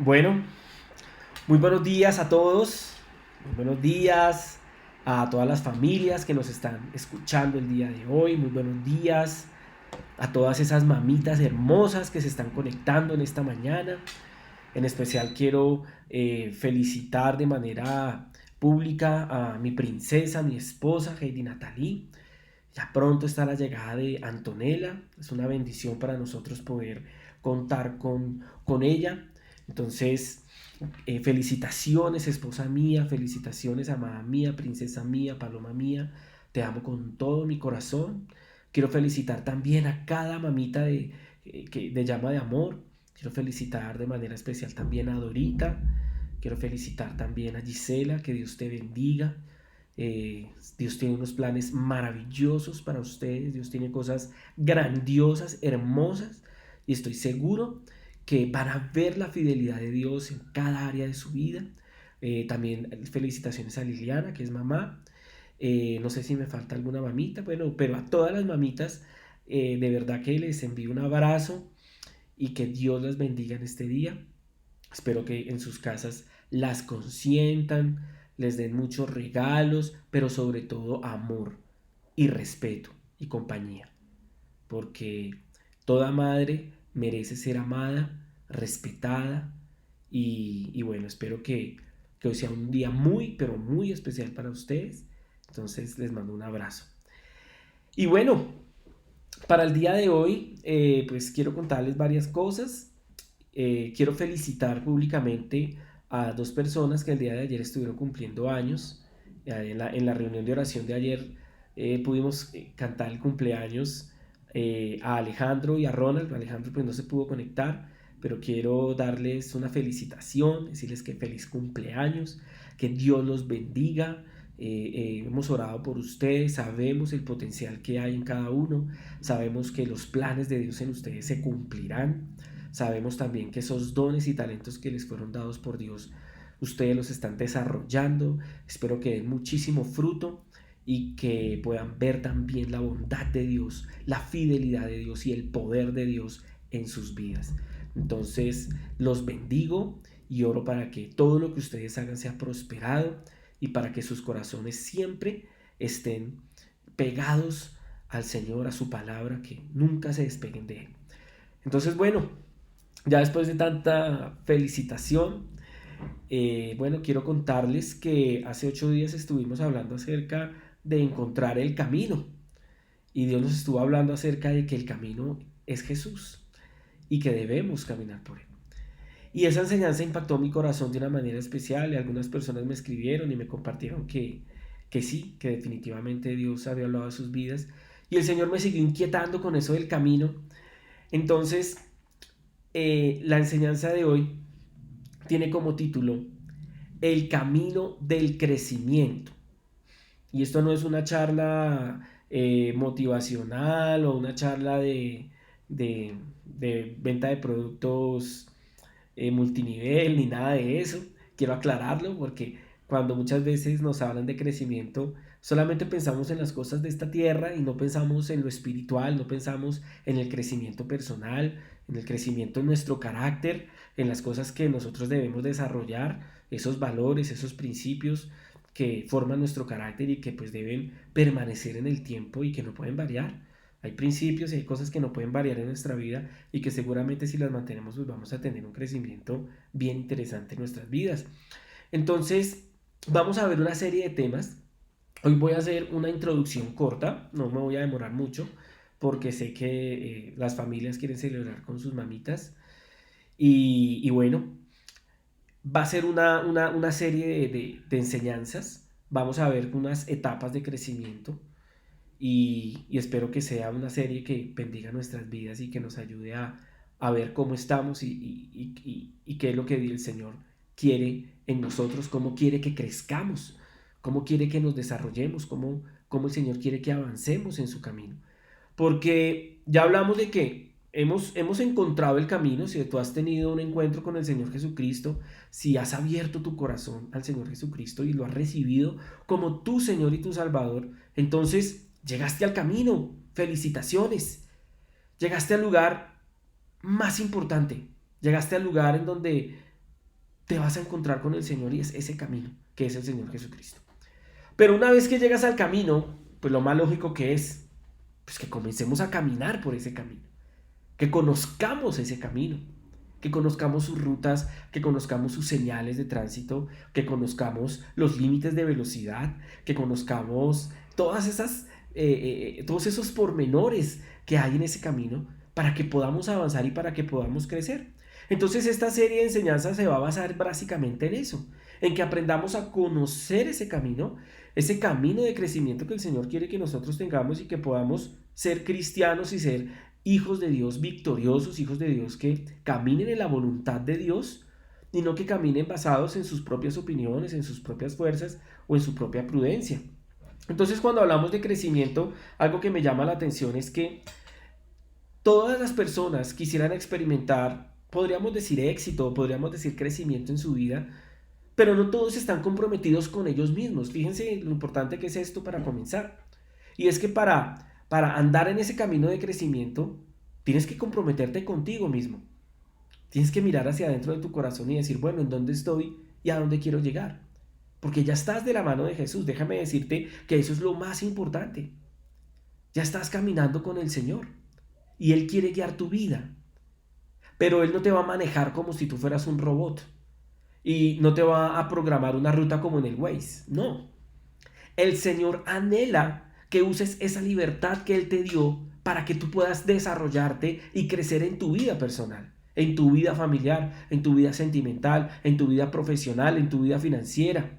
Bueno, muy buenos días a todos, muy buenos días a todas las familias que nos están escuchando el día de hoy, muy buenos días a todas esas mamitas hermosas que se están conectando en esta mañana. En especial quiero felicitar de manera pública a mi princesa, mi esposa, Heidi Natalie. Ya pronto está la llegada de Antonella. Es una bendición para nosotros poder contar con ella. Entonces, felicitaciones, esposa mía, felicitaciones, amada mía, princesa mía, paloma mía. Te amo con todo mi corazón. Quiero felicitar también a cada mamita de llama de amor. Quiero felicitar de manera especial también a Dorita. Quiero felicitar también a Gisela, que Dios te bendiga. Dios tiene unos planes maravillosos para ustedes, Dios tiene cosas grandiosas, hermosas, y estoy seguro que van a ver la fidelidad de Dios en cada área de su vida. También felicitaciones a Liliana, que es mamá. No sé si me falta alguna mamita, bueno, pero a todas las mamitas, de verdad que les envío un abrazo y que Dios las bendiga en este día. Espero que en sus casas las consientan, les den muchos regalos, pero sobre todo amor y respeto y compañía. Porque toda madre merece ser amada, respetada y bueno, espero que hoy sea un día muy, pero muy especial para ustedes. Entonces les mando un abrazo. Y bueno, para el día de hoy, pues quiero contarles varias cosas. Quiero felicitar públicamente a dos personas que el día de ayer estuvieron cumpliendo años. En la reunión de oración de ayer pudimos cantar el cumpleaños a Alejandro y a Ronald. Alejandro pues no se pudo conectar, pero quiero darles una felicitación, decirles que feliz cumpleaños, que Dios los bendiga. Hemos orado por ustedes, sabemos el potencial que hay en cada uno, sabemos que los planes de Dios en ustedes se cumplirán. Sabemos también que esos dones y talentos que les fueron dados por Dios, ustedes los están desarrollando. Espero que den muchísimo fruto y que puedan ver también la bondad de Dios, la fidelidad de Dios y el poder de Dios en sus vidas. Entonces, los bendigo y oro para que todo lo que ustedes hagan sea prosperado y para que sus corazones siempre estén pegados al Señor, a su palabra, que nunca se despeguen de Él. Entonces, bueno, ya después de tanta felicitación, bueno, quiero contarles que hace 8 días estuvimos hablando acerca de encontrar el camino. Y Dios nos estuvo hablando acerca de que el camino es Jesús y que debemos caminar por él. Y esa enseñanza impactó mi corazón de una manera especial y algunas personas me escribieron y me compartieron que sí, que definitivamente Dios había hablado de sus vidas. Y el Señor me siguió inquietando con eso del camino. Entonces, la enseñanza de hoy tiene como título El camino del crecimiento. Y esto no es una charla motivacional o una charla de venta de productos multinivel ni nada de eso. Quiero aclararlo porque cuando muchas veces nos hablan de crecimiento, solamente pensamos en las cosas de esta tierra y no pensamos en lo espiritual, no pensamos en el crecimiento personal, en el crecimiento en nuestro carácter, en las cosas que nosotros debemos desarrollar, esos valores, esos principios que forman nuestro carácter y que pues deben permanecer en el tiempo y que no pueden variar. Hay principios y hay cosas que no pueden variar en nuestra vida y que seguramente si las mantenemos pues vamos a tener un crecimiento bien interesante en nuestras vidas. Entonces vamos a ver una serie de temas. Hoy voy a hacer una introducción corta, no me voy a demorar mucho porque sé que las familias quieren celebrar con sus mamitas y bueno, va a ser una serie de enseñanzas. Vamos a ver unas etapas de crecimiento y espero que sea una serie que bendiga nuestras vidas y que nos ayude a ver cómo estamos y qué es lo que el Señor quiere en nosotros, cómo quiere que crezcamos, cómo quiere que nos desarrollemos, cómo el Señor quiere que avancemos en su camino. Porque ya hablamos de que hemos encontrado el camino, si tú has tenido un encuentro con el Señor Jesucristo, si has abierto tu corazón al Señor Jesucristo y lo has recibido como tu Señor y tu Salvador, entonces llegaste al camino. Felicitaciones. Llegaste al lugar más importante. Llegaste al lugar en donde te vas a encontrar con el Señor y es ese camino, que es el Señor Jesucristo. Pero una vez que llegas al camino, pues lo más lógico que es, pues que comencemos a caminar por ese camino, que conozcamos ese camino, que conozcamos sus rutas, que conozcamos sus señales de tránsito, que conozcamos los límites de velocidad, que conozcamos todos esos pormenores que hay en ese camino para que podamos avanzar y para que podamos crecer. Entonces esta serie de enseñanzas se va a basar básicamente en eso, en que aprendamos a conocer ese camino de crecimiento que el Señor quiere que nosotros tengamos y que podamos ser cristianos y ser hijos de Dios victoriosos, hijos de Dios que caminen en la voluntad de Dios y no que caminen basados en sus propias opiniones, en sus propias fuerzas o en su propia prudencia. Entonces, cuando hablamos de crecimiento, algo que me llama la atención es que todas las personas quisieran experimentar, podríamos decir éxito, podríamos decir crecimiento en su vida, pero no todos están comprometidos con ellos mismos. Fíjense lo importante que es esto para comenzar. Y es que para andar en ese camino de crecimiento, tienes que comprometerte contigo mismo. Tienes que mirar hacia adentro de tu corazón y decir, bueno, ¿en dónde estoy y a dónde quiero llegar? Porque ya estás de la mano de Jesús. Déjame decirte que eso es lo más importante. Ya estás caminando con el Señor y Él quiere guiar tu vida. Pero Él no te va a manejar como si tú fueras un robot y no te va a programar una ruta como en el Waze. No. El Señor anhela que uses esa libertad que Él te dio para que tú puedas desarrollarte y crecer en tu vida personal, en tu vida familiar, en tu vida sentimental, en tu vida profesional, en tu vida financiera.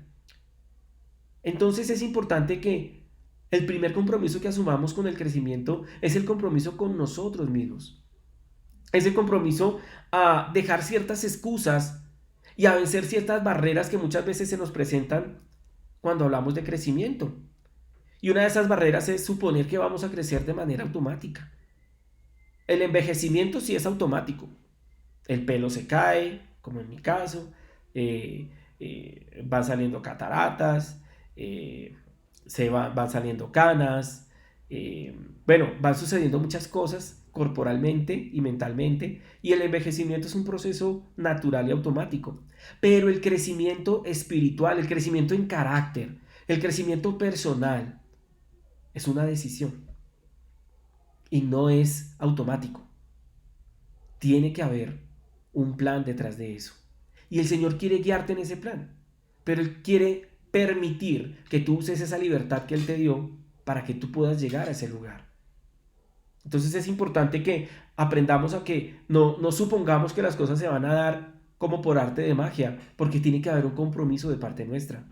Entonces es importante que el primer compromiso que asumamos con el crecimiento es el compromiso con nosotros mismos. Es el compromiso a dejar ciertas excusas y a vencer ciertas barreras que muchas veces se nos presentan cuando hablamos de crecimiento. Y una de esas barreras es suponer que vamos a crecer de manera automática. El envejecimiento sí es automático. El pelo se cae, como en mi caso, van saliendo cataratas, van saliendo canas, bueno, van sucediendo muchas cosas corporalmente y mentalmente, y el envejecimiento es un proceso natural y automático. Pero el crecimiento espiritual, el crecimiento en carácter, el crecimiento personal, es una decisión y no es automático. Tiene que haber un plan detrás de eso. Y el Señor quiere guiarte en ese plan, pero Él quiere permitir que tú uses esa libertad que Él te dio para que tú puedas llegar a ese lugar. Entonces es importante que aprendamos a que no supongamos que las cosas se van a dar como por arte de magia, porque tiene que haber un compromiso de parte nuestra.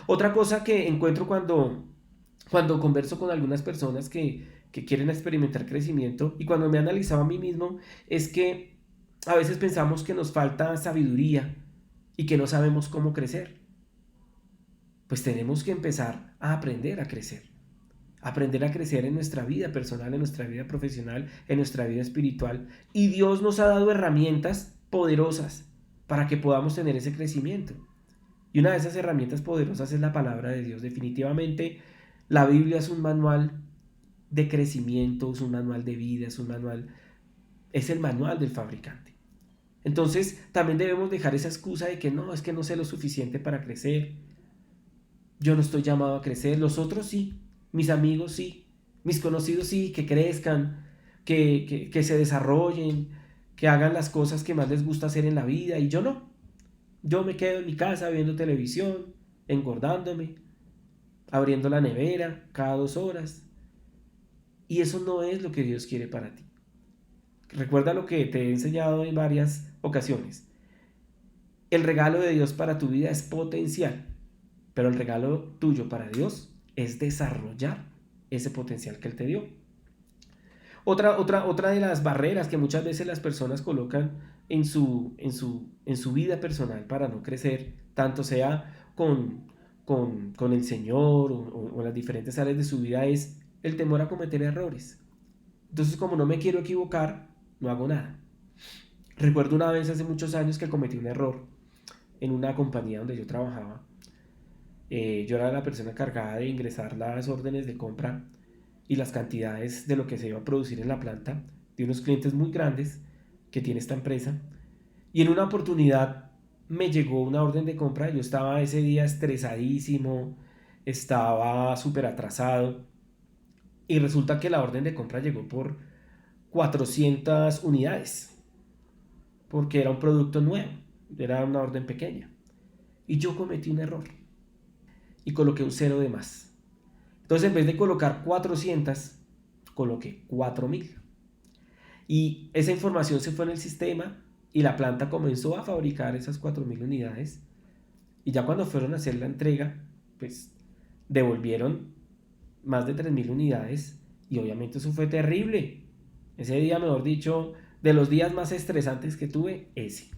Otra cosa que encuentro cuando converso con algunas personas que quieren experimentar crecimiento y cuando me he analizado a mí mismo es que a veces pensamos que nos falta sabiduría y que no sabemos cómo crecer. Pues tenemos que empezar a aprender a crecer. Aprender a crecer en nuestra vida personal, en nuestra vida profesional, en nuestra vida espiritual. Y Dios nos ha dado herramientas poderosas para que podamos tener ese crecimiento. Y una de esas herramientas poderosas es la palabra de Dios. Definitivamente la Biblia es un manual de crecimiento, es un manual de vida, es el manual del fabricante. Entonces también debemos dejar esa excusa de que no, es que no sé lo suficiente para crecer. Yo no estoy llamado a crecer, los otros sí, mis amigos sí, mis conocidos sí, que crezcan, que se desarrollen, que hagan las cosas que más les gusta hacer en la vida y yo no. Yo me quedo en mi casa viendo televisión, engordándome, abriendo la nevera cada 2 horas. Y eso no es lo que Dios quiere para ti. Recuerda lo que te he enseñado en varias ocasiones. El regalo de Dios para tu vida es potencial, pero el regalo tuyo para Dios es desarrollar ese potencial que Él te dio. Otra de las barreras que muchas veces las personas colocan en su vida personal para no crecer, tanto sea con el Señor o las diferentes áreas de su vida, es el temor a cometer errores. Entonces, como no me quiero equivocar, no hago nada. Recuerdo una vez hace muchos años que cometí un error en una compañía donde yo trabajaba. Yo era la persona encargada de ingresar las órdenes de compra y las cantidades de lo que se iba a producir en la planta de unos clientes muy grandes que tiene esta empresa. Y en una oportunidad me llegó una orden de compra. Yo estaba ese día estresadísimo, estaba súper atrasado y resulta que la orden de compra llegó por 400 unidades porque era un producto nuevo, era una orden pequeña. Y yo cometí un error y coloqué un cero de más. Entonces en vez de colocar 400, coloqué 4000. Y esa información se fue en el sistema y la planta comenzó a fabricar esas 4000 unidades. Y ya cuando fueron a hacer la entrega, pues devolvieron más de 3000 unidades y obviamente eso fue terrible. Ese día, mejor dicho, de los días más estresantes que tuve, ese.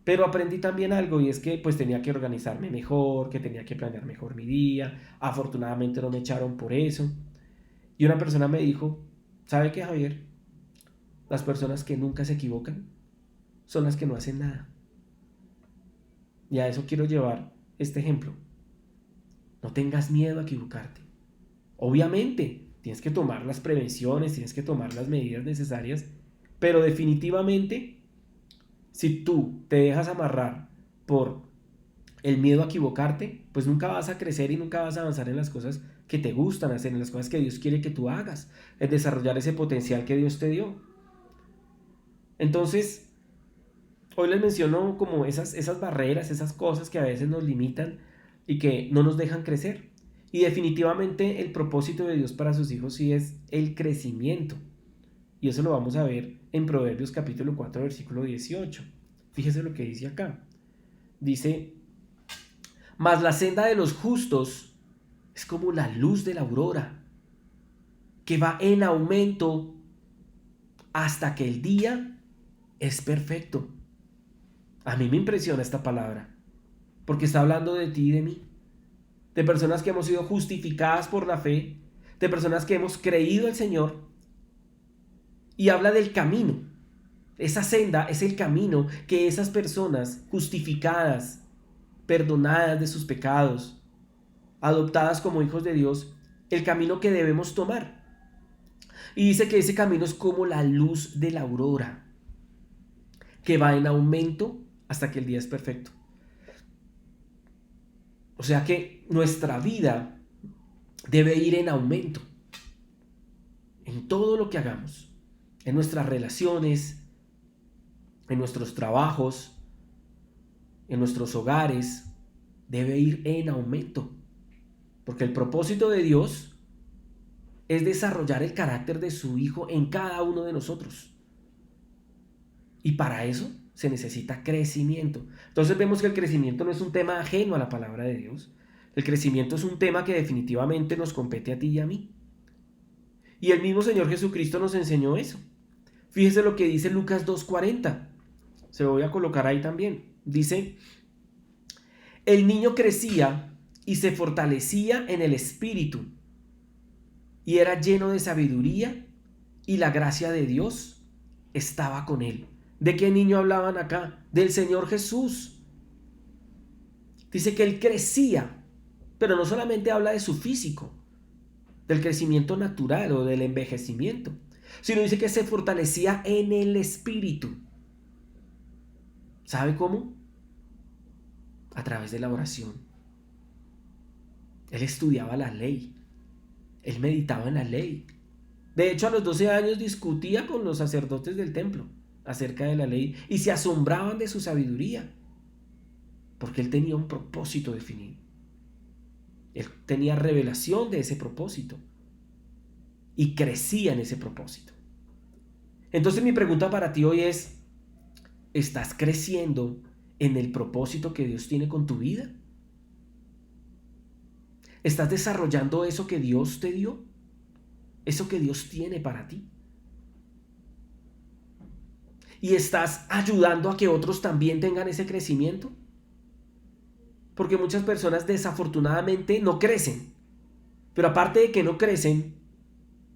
Pero aprendí también algo y es que pues tenía que organizarme mejor, que tenía que planear mejor mi día. Afortunadamente no me echaron por eso. Y una persona me dijo, ¿sabe qué, Javier? Las personas que nunca se equivocan son las que no hacen nada. Y a eso quiero llevar este ejemplo. No tengas miedo a equivocarte. Obviamente, tienes que tomar las prevenciones, tienes que tomar las medidas necesarias, pero definitivamente, si tú te dejas amarrar por el miedo a equivocarte, pues nunca vas a crecer y nunca vas a avanzar en las cosas que te gustan hacer, en las cosas que Dios quiere que tú hagas, en desarrollar ese potencial que Dios te dio. Entonces, hoy les menciono como esas barreras, esas cosas que a veces nos limitan y que no nos dejan crecer. Y definitivamente el propósito de Dios para sus hijos sí es el crecimiento. Y eso lo vamos a ver en Proverbios capítulo 4, versículo 18. Fíjese lo que dice acá. Dice, mas la senda de los justos es como la luz de la aurora, que va en aumento hasta que el día es perfecto. A mí me impresiona esta palabra, porque está hablando de ti y de mí, de personas que hemos sido justificadas por la fe, de personas que hemos creído al Señor, y habla del camino. Esa senda es el camino que esas personas justificadas, perdonadas de sus pecados, adoptadas como hijos de Dios, el camino que debemos tomar. Y dice que ese camino es como la luz de la aurora, que va en aumento hasta que el día es perfecto. O sea que nuestra vida debe ir en aumento en todo lo que hagamos, en nuestras relaciones, en nuestros trabajos, en nuestros hogares, debe ir en aumento. Porque el propósito de Dios es desarrollar el carácter de su Hijo en cada uno de nosotros. Y para eso se necesita crecimiento. Entonces vemos que el crecimiento no es un tema ajeno a la palabra de Dios. El crecimiento es un tema que definitivamente nos compete a ti y a mí. Y el mismo Señor Jesucristo nos enseñó eso. Fíjese lo que dice Lucas 2:40. Se lo voy a colocar ahí también. Dice, el niño crecía y se fortalecía en el espíritu y era lleno de sabiduría y la gracia de Dios estaba con él. ¿De qué niño hablaban acá? Del Señor Jesús. Dice que él crecía, pero no solamente habla de su físico, del crecimiento natural o del envejecimiento, sino dice que se fortalecía en el espíritu. ¿Sabe cómo? A través de la oración. Él estudiaba la ley, él meditaba en la ley. De hecho, a los 12 años discutía con los sacerdotes del templo acerca de la ley y se asombraban de su sabiduría, porque él tenía un propósito definido. Él tenía revelación de ese propósito y crecía en ese propósito. Entonces mi pregunta para ti hoy es, ¿estás creciendo en el propósito que Dios tiene con tu vida? ¿Estás desarrollando eso que Dios te dio? ¿Eso que Dios tiene para ti? ¿Y estás ayudando a que otros también tengan ese crecimiento? Porque muchas personas desafortunadamente no crecen. Pero aparte de que no crecen,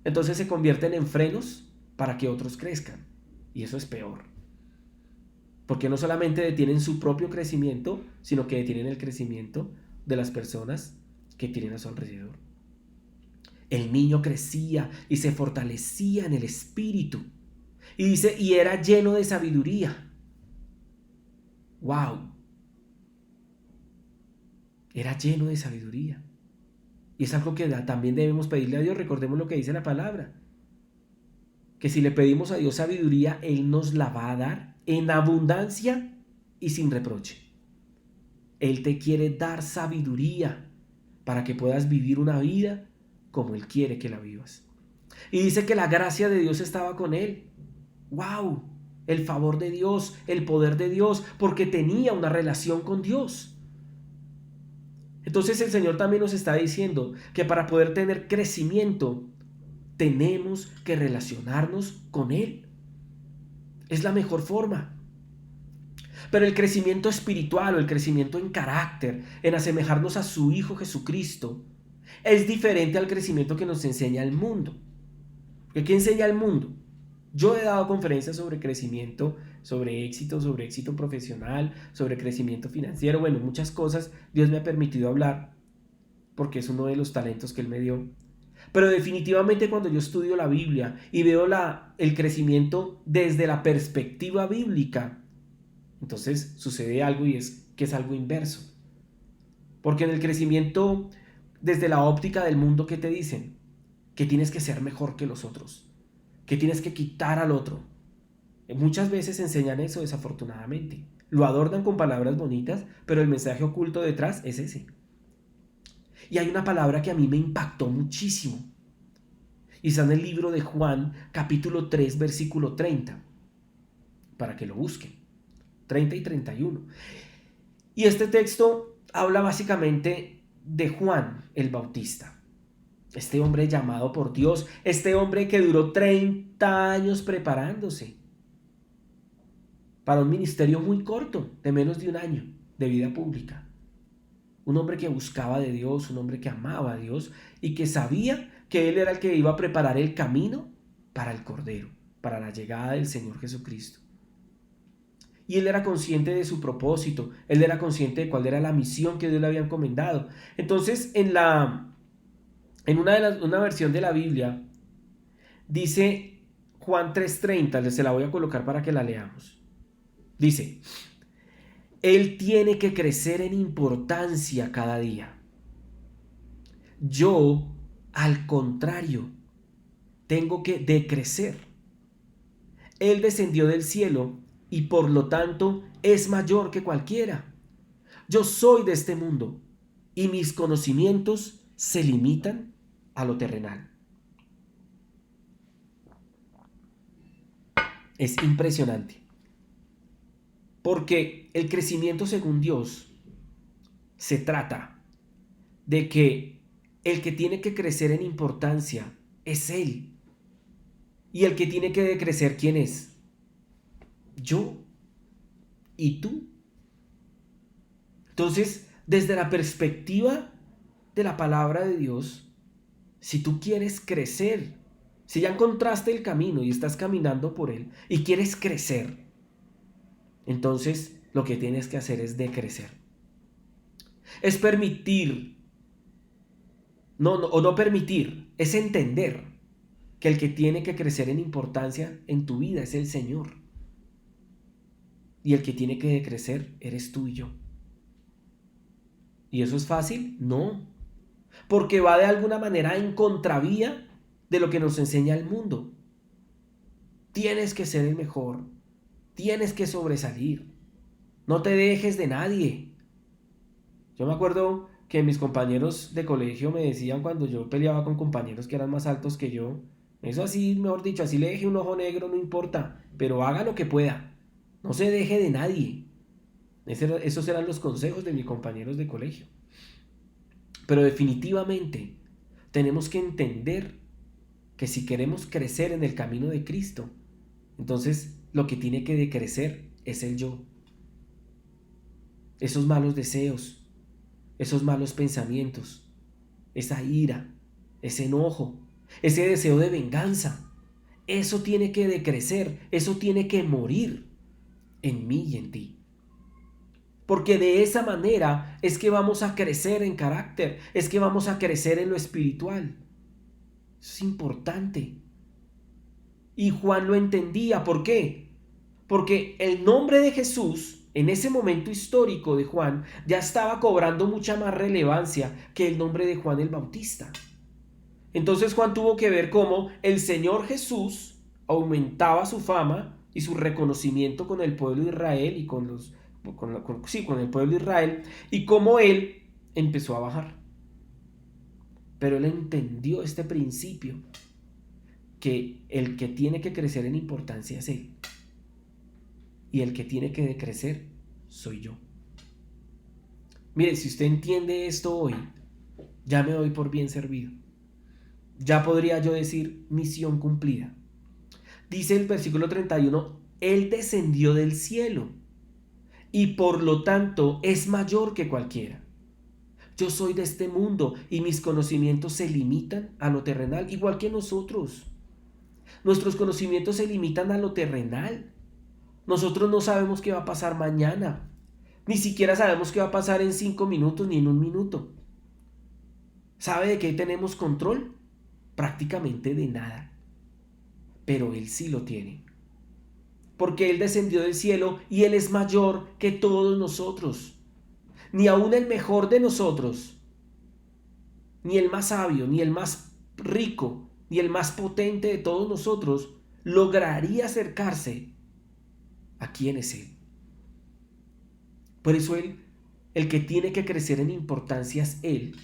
entonces se convierten en frenos para que otros crezcan. Y eso es peor. Porque no solamente detienen su propio crecimiento, sino que detienen el crecimiento de las personas que tienen a su alrededor. El niño crecía y se fortalecía en el espíritu. Y dice, y era lleno de sabiduría. ¡Wow! Era lleno de sabiduría. Y es algo que también debemos pedirle a Dios. Recordemos lo que dice la palabra. Que si le pedimos a Dios sabiduría, Él nos la va a dar en abundancia y sin reproche. Él te quiere dar sabiduría para que puedas vivir una vida como Él quiere que la vivas. Y dice que la gracia de Dios estaba con Él. ¡Wow! El favor de Dios, el poder de Dios, porque tenía una relación con Dios. Entonces el Señor también nos está diciendo que para poder tener crecimiento, tenemos que relacionarnos con Él. Es la mejor forma. Pero el crecimiento espiritual o el crecimiento en carácter, en asemejarnos a su Hijo Jesucristo, es diferente al crecimiento que nos enseña el mundo. ¿Qué enseña el mundo? Yo he dado conferencias sobre crecimiento, sobre éxito profesional, sobre crecimiento financiero, bueno, muchas cosas Dios me ha permitido hablar porque es uno de los talentos que Él me dio. Pero definitivamente cuando yo estudio la Biblia y veo el crecimiento desde la perspectiva bíblica, entonces sucede algo y es que es algo inverso. Porque en el crecimiento desde la óptica del mundo, ¿qué te dicen? Que tienes que ser mejor que los otros, que tienes que quitar al otro. Muchas veces enseñan eso desafortunadamente. Lo adornan con palabras bonitas, pero el mensaje oculto detrás es ese. Y hay una palabra que a mí me impactó muchísimo. Y está en el libro de Juan, capítulo 3, versículo 30. Para que lo busquen. 30 y 31. Y este texto habla básicamente de Juan el Bautista. Este hombre llamado por Dios, este hombre que duró 30 años preparándose para un ministerio muy corto, de menos de un año de vida pública. Un hombre que buscaba de Dios, un hombre que amaba a Dios y que sabía que Él era el que iba a preparar el camino para el Cordero, para la llegada del Señor Jesucristo. Y él era consciente de su propósito, él era consciente de cuál era la misión que Dios le había encomendado. Entonces, en una versión de la Biblia, dice Juan 3:30, se la voy a colocar para que la leamos. Dice, Él tiene que crecer en importancia cada día. Yo, al contrario, tengo que decrecer. Él descendió del cielo y por lo tanto es mayor que cualquiera. Yo soy de este mundo y mis conocimientos se limitan a lo terrenal. Es impresionante. Porque el crecimiento según Dios se trata de que el que tiene que crecer en importancia es Él. Y el que tiene que decrecer, ¿quién es? Yo y tú. Entonces, desde la perspectiva de la palabra de Dios, si tú quieres crecer, si ya encontraste el camino y estás caminando por él y quieres crecer, entonces lo que tienes que hacer es decrecer. Es permitir, no permitir, es entender que el que tiene que crecer en importancia en tu vida es el Señor. Y el que tiene que decrecer eres tú y yo. ¿Y eso es fácil? No. Porque va de alguna manera en contravía de lo que nos enseña el mundo. Tienes que ser el mejor. Tienes que sobresalir. No te dejes de nadie. Yo me acuerdo que mis compañeros de colegio me decían cuando yo peleaba con compañeros que eran más altos que yo, eso así, mejor dicho, así le deje un ojo negro, no importa, pero haga lo que pueda. No se deje de nadie. Esos eran los consejos de mis compañeros de colegio. Pero definitivamente tenemos que entender que si queremos crecer en el camino de Cristo, entonces lo que tiene que decrecer es el yo. Esos malos deseos, esos malos pensamientos, esa ira, ese enojo, ese deseo de venganza, eso tiene que decrecer, eso tiene que morir en mí y en ti. Porque de esa manera es que vamos a crecer en carácter, es que vamos a crecer en lo espiritual. Eso es importante. Y Juan lo entendía. ¿Por qué? Porque el nombre de Jesús en ese momento histórico de Juan, ya estaba cobrando mucha más relevancia que el nombre de Juan el Bautista. Entonces Juan tuvo que ver cómo el Señor Jesús aumentaba su fama y su reconocimiento con el pueblo de Israel y con el pueblo de Israel, y cómo él empezó a bajar. Pero él entendió este principio, que el que tiene que crecer en importancia es él, y el que tiene que decrecer soy yo. Mire, si usted entiende esto hoy, ya me doy por bien servido. Ya podría yo decir misión cumplida. Dice el versículo 31, Él descendió del cielo y por lo tanto es mayor que cualquiera. Yo soy de este mundo y mis conocimientos se limitan a lo terrenal, igual que nosotros. Nuestros conocimientos se limitan a lo terrenal. Nosotros no sabemos qué va a pasar mañana. Ni siquiera sabemos qué va a pasar en 5 minutos ni en 1 minuto. ¿Sabe de qué tenemos control? Prácticamente de nada. Pero Él sí lo tiene. Porque Él descendió del cielo y Él es mayor que todos nosotros. Ni aun el mejor de nosotros, ni el más sabio, ni el más rico, ni el más potente de todos nosotros lograría acercarse a quién es Él. Por eso el que tiene que crecer en importancia es Él.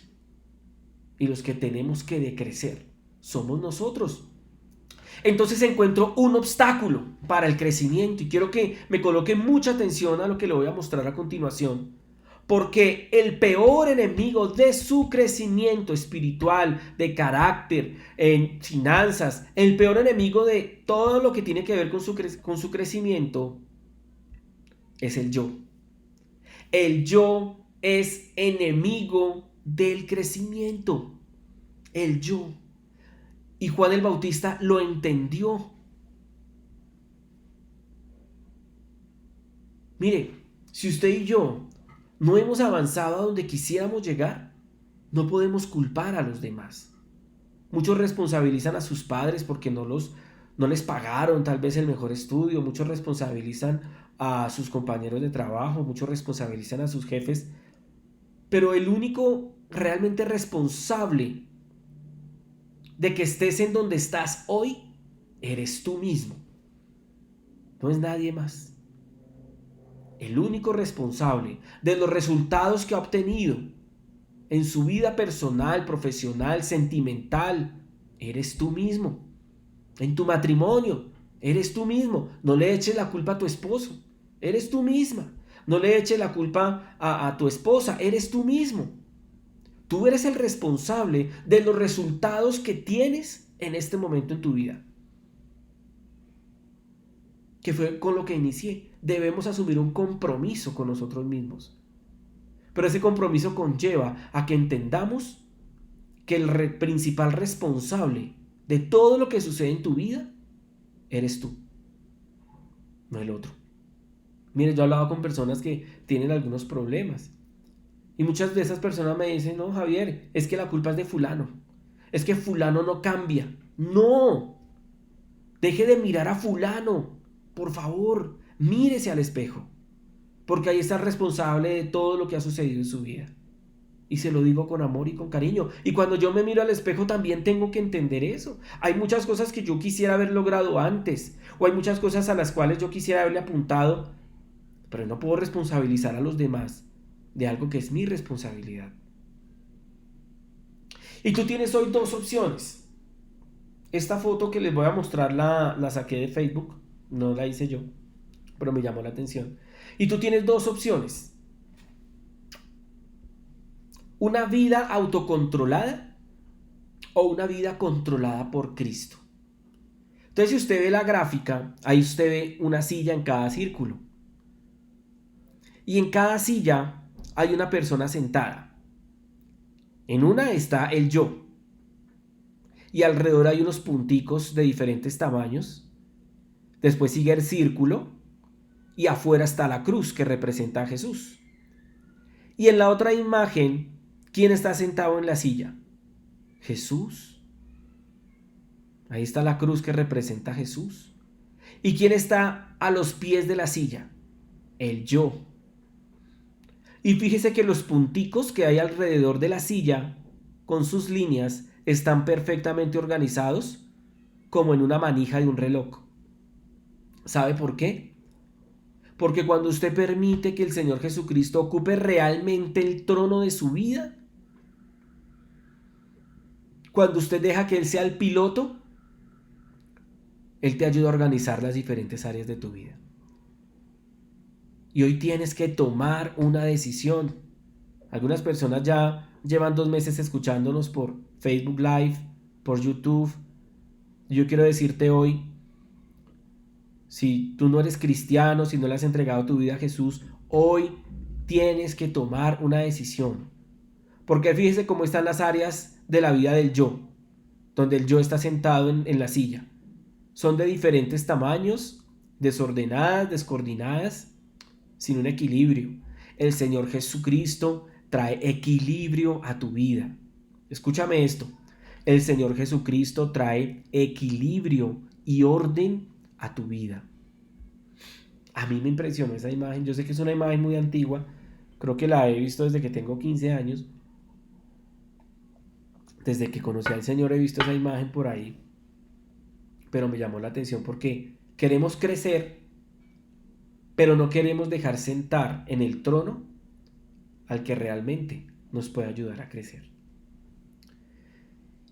Y los que tenemos que decrecer somos nosotros. Entonces encuentro un obstáculo para el crecimiento y quiero que me coloque mucha atención a lo que le voy a mostrar a continuación. Porque el peor enemigo de su crecimiento espiritual, de carácter, en finanzas, el peor enemigo de todo lo que tiene que ver con su crecimiento es el yo. El yo es enemigo del crecimiento. El yo. Y Juan el Bautista lo entendió. Mire, si usted y yo no hemos avanzado a donde quisiéramos llegar, no podemos culpar a los demás. Muchos responsabilizan a sus padres porque no les pagaron tal vez el mejor estudio. Muchos responsabilizan a sus compañeros de trabajo. Muchos responsabilizan a sus jefes. Pero el único realmente responsable de que estés en donde estás hoy, eres tú mismo. No es nadie más. El único responsable de los resultados que ha obtenido en su vida personal, profesional, sentimental, eres tú mismo. En tu matrimonio, eres tú mismo. No le eches la culpa a tu esposo, eres tú misma. No le eches la culpa a tu esposa, eres tú mismo. Tú eres el responsable de los resultados que tienes en este momento en tu vida. Que fue con lo que inicié. Debemos asumir un compromiso con nosotros mismos. Pero ese compromiso conlleva a que entendamos que el principal responsable de todo lo que sucede en tu vida eres tú, no el otro. Mire, yo he hablado con personas que tienen algunos problemas. Y muchas de esas personas me dicen, no, Javier, es que la culpa es de fulano. Es que fulano no cambia. No. Deje de mirar a fulano. Por favor, mírese al espejo. Porque ahí está el responsable de todo lo que ha sucedido en su vida. Y se lo digo con amor y con cariño. Y cuando yo me miro al espejo también tengo que entender eso. Hay muchas cosas que yo quisiera haber logrado antes. O hay muchas cosas a las cuales yo quisiera haberle apuntado. Pero no puedo responsabilizar a los demás de algo que es mi responsabilidad. Y tú tienes hoy dos opciones. Esta foto que les voy a mostrar la saqué de Facebook. No la hice yo, pero me llamó la atención. Y tú tienes dos opciones. Una vida autocontrolada o una vida controlada por Cristo. Entonces, si usted ve la gráfica, ahí usted ve una silla en cada círculo. Y en cada silla hay una persona sentada. En una está el yo. Y alrededor hay unos punticos de diferentes tamaños. Después sigue el círculo. Y afuera está la cruz que representa a Jesús. Y en la otra imagen, ¿quién está sentado en la silla? Jesús. Ahí está la cruz que representa a Jesús. ¿Y quién está a los pies de la silla? el yo. Y fíjese que los punticos que hay alrededor de la silla, con sus líneas, están perfectamente organizados como en una manija de un reloj. ¿Sabe por qué? Porque cuando usted permite que el Señor Jesucristo ocupe realmente el trono de su vida, cuando usted deja que Él sea el piloto, Él te ayuda a organizar las diferentes áreas de tu vida. Y hoy tienes que tomar una decisión. Algunas personas ya llevan 2 meses escuchándonos por Facebook Live, por YouTube. Yo quiero decirte hoy, si tú no eres cristiano, si no le has entregado tu vida a Jesús, hoy tienes que tomar una decisión. Porque fíjese cómo están las áreas de la vida del yo, donde el yo está sentado en la silla. Son de diferentes tamaños, desordenadas, descoordinadas, sin un equilibrio. El Señor Jesucristo trae equilibrio a tu vida. Escúchame esto. El Señor Jesucristo trae equilibrio y orden a tu vida. A mí me impresionó esa imagen. Yo sé que es una imagen muy antigua. Creo que la he visto desde que tengo 15 años. Desde que conocí al Señor he visto esa imagen por ahí. Pero me llamó la atención porque queremos crecer, pero no queremos dejar sentar en el trono al que realmente nos puede ayudar a crecer.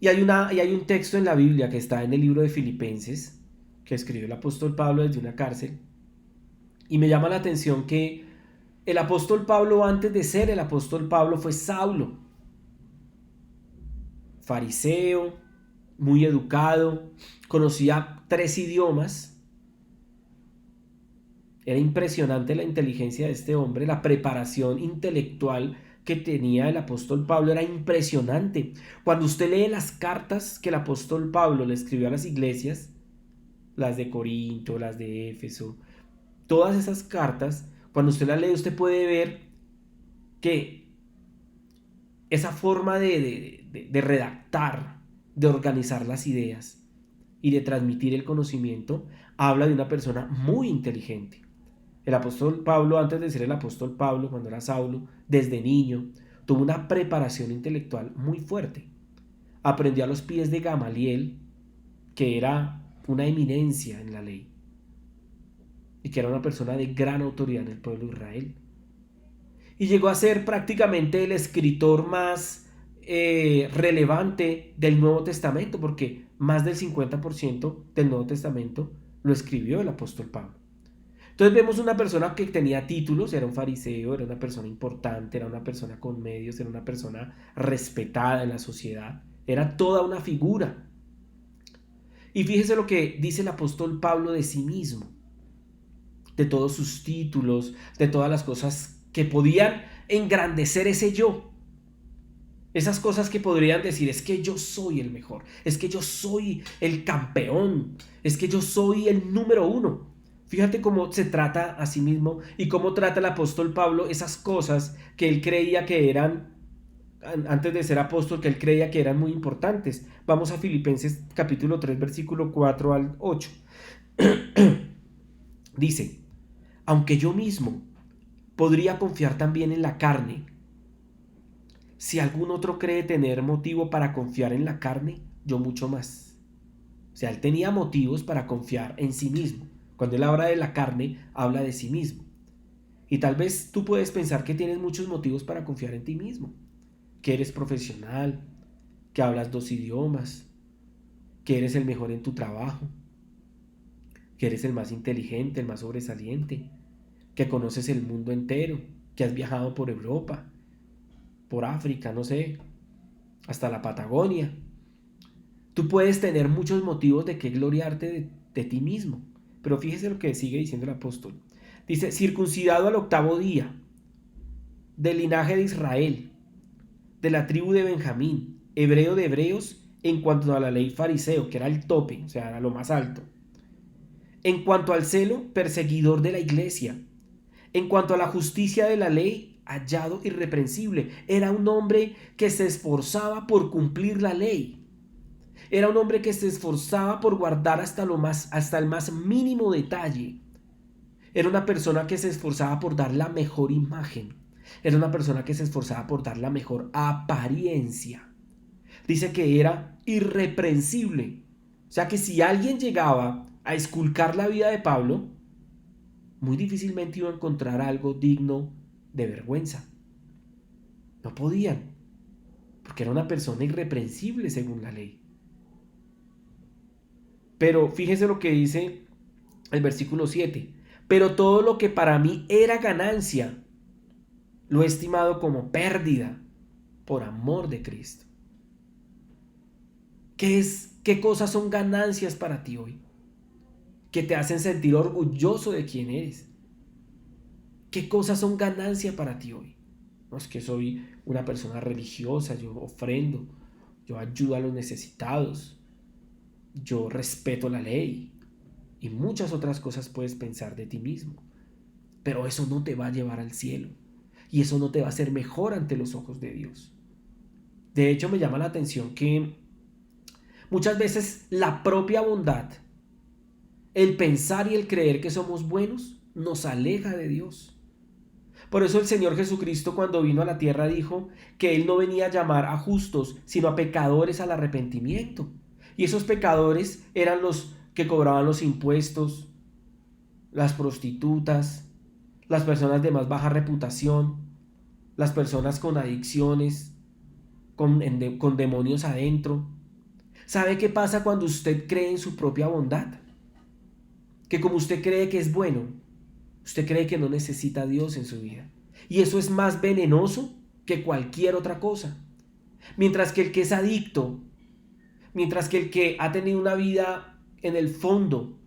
Y hay un texto en la Biblia que está en el libro de Filipenses, que escribió el apóstol Pablo desde una cárcel. Y me llama la atención que el apóstol Pablo, antes de ser el apóstol Pablo, fue Saulo. Fariseo, muy educado, conocía 3 idiomas. Era impresionante la inteligencia de este hombre, la preparación intelectual que tenía el apóstol Pablo era impresionante. Cuando usted lee las cartas que el apóstol Pablo le escribió a las iglesias, las de Corinto, las de Éfeso, todas esas cartas, cuando usted las lee, usted puede ver que esa forma de redactar, de organizar las ideas y de transmitir el conocimiento, habla de una persona muy inteligente. El apóstol Pablo, antes de ser el apóstol Pablo, cuando era Saulo, desde niño, tuvo una preparación intelectual muy fuerte. Aprendió a los pies de Gamaliel, que era una eminencia en la ley y que era una persona de gran autoridad en el pueblo de Israel. Y llegó a ser prácticamente el escritor más relevante del Nuevo Testamento, porque más del 50% del Nuevo Testamento lo escribió el apóstol Pablo. Entonces vemos una persona que tenía títulos, era un fariseo, era una persona importante, era una persona con medios, era una persona respetada en la sociedad, era toda una figura. Y fíjese lo que dice el apóstol Pablo de sí mismo, de todos sus títulos, de todas las cosas que podían engrandecer ese yo. Esas cosas que podrían decir, es que yo soy el mejor, es que yo soy el campeón, es que yo soy el número 1. Fíjate cómo se trata a sí mismo y cómo trata el apóstol Pablo esas cosas que él creía que eran, antes de ser apóstol, que él creía que eran muy importantes. Vamos a Filipenses capítulo 3, versículo 4 al 8. Dice, aunque yo mismo podría confiar también en la carne, si algún otro cree tener motivo para confiar en la carne, yo mucho más. O sea, él tenía motivos para confiar en sí mismo. Cuando él habla de la carne, habla de sí mismo. Y tal vez tú puedes pensar que tienes muchos motivos para confiar en ti mismo. Que eres profesional, que hablas 2 idiomas, que eres el mejor en tu trabajo, que eres el más inteligente, el más sobresaliente, que conoces el mundo entero, que has viajado por Europa, por África, no sé, hasta la Patagonia. Tú puedes tener muchos motivos de que gloriarte de ti mismo. Pero fíjese lo que sigue diciendo el apóstol. Dice, circuncidado al 8º día, del linaje de Israel, de la tribu de Benjamín, hebreo de hebreos, en cuanto a la ley fariseo, que era el tope, o sea, era lo más alto. En cuanto al celo, perseguidor de la iglesia. En cuanto a la justicia de la ley, hallado irreprensible. Era un hombre que se esforzaba por cumplir la ley. Era un hombre que se esforzaba por guardar hasta el más mínimo detalle. Era una persona que se esforzaba por dar la mejor imagen. Era una persona que se esforzaba por dar la mejor apariencia. Dice que era irreprensible. O sea que si alguien llegaba a esculcar la vida de Pablo, muy difícilmente iba a encontrar algo digno de vergüenza. No podían, porque era una persona irreprensible según la ley. Pero fíjese lo que dice el versículo 7. Pero todo lo que para mí era ganancia, lo he estimado como pérdida por amor de Cristo. ¿Qué cosas son ganancias para ti hoy? Que te hacen sentir orgulloso de quién eres. ¿Qué cosas son ganancia para ti hoy? No es que soy una persona religiosa, yo ofrendo, yo ayudo a los necesitados, yo respeto la ley y muchas otras cosas puedes pensar de ti mismo. Pero eso no te va a llevar al cielo y eso no te va a hacer mejor ante los ojos de Dios. De hecho, me llama la atención que muchas veces la propia bondad, el pensar y el creer que somos buenos, nos aleja de Dios. Por eso el Señor Jesucristo, cuando vino a la tierra, dijo que Él no venía a llamar a justos, sino a pecadores al arrepentimiento. Y esos pecadores eran los que cobraban los impuestos, las prostitutas, las personas de más baja reputación, las personas con adicciones, con demonios adentro. ¿Sabe qué pasa cuando usted cree en su propia bondad? Que como usted cree que es bueno, usted cree que no necesita a Dios en su vida. Y eso es más venenoso que cualquier otra cosa. Mientras que el que es adicto, mientras que el que ha tenido una vida en el fondo,